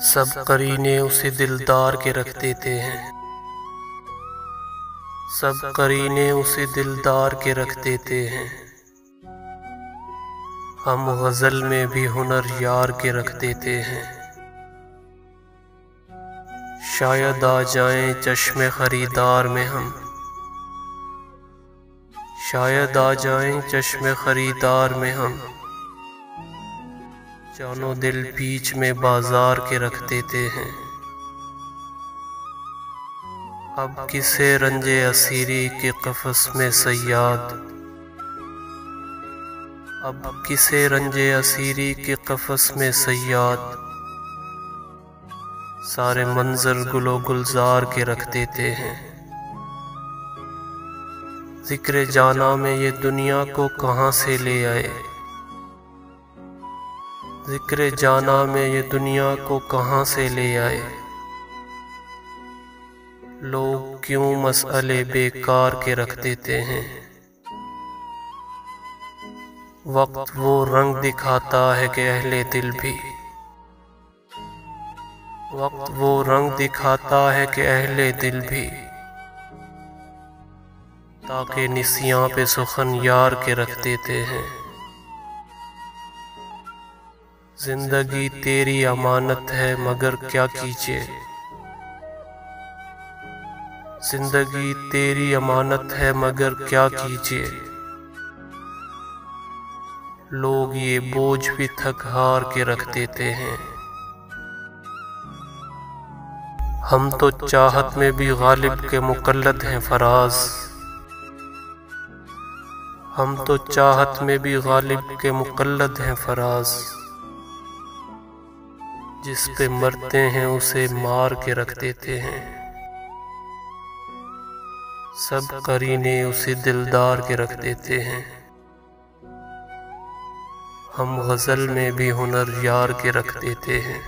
सब करीने उसे दिलदार के रख देते हैं, सब करीने उसे दिलदार के रख देते हैं। हम गज़ल में भी हुनर यार के रख देते हैं। शायद आ जाएं चश्मे खरीदार में हम, शायद आ जाएं चश्मे खरीदार में हम। जानो दिल बीच में बाजार के रख देते हैं। अब किसे रंजे असीरी के क़फ़स में सयाद, अब किसे रंजे असीरी के क़फ़स में सयाद। सारे मंजर गुलो गुलजार के रख देते हैं। ज़िक्र जाना में ये दुनिया को कहाँ से ले आए, ज़िक्र जाना में ये दुनिया को कहाँ से ले आए। लोग क्यों मसले बेकार के रख देते हैं। वक्त वो रंग दिखाता है कि अहले दिल भी, वक्त वो रंग दिखाता है कि अहले दिल भी। ताकि निसियां पे सुखन यार के रख देते हैं। जिंदगी तेरी अमानत है मगर क्या कीजिए, जिंदगी तेरी अमानत है मगर क्या कीजिए। लोग ये बोझ भी थक हार के रख देते हैं। हम तो चाहत में भी गालिब के मुकल्लद हैं फराज, हम तो चाहत में भी गालिब के मुकल्लद हैं फराज। जिस पे मरते हैं उसे मार के रख देते हैं। सब करीने उसे दिलदार के रख देते हैं। हम गज़ल में भी हुनर यार के रख देते हैं।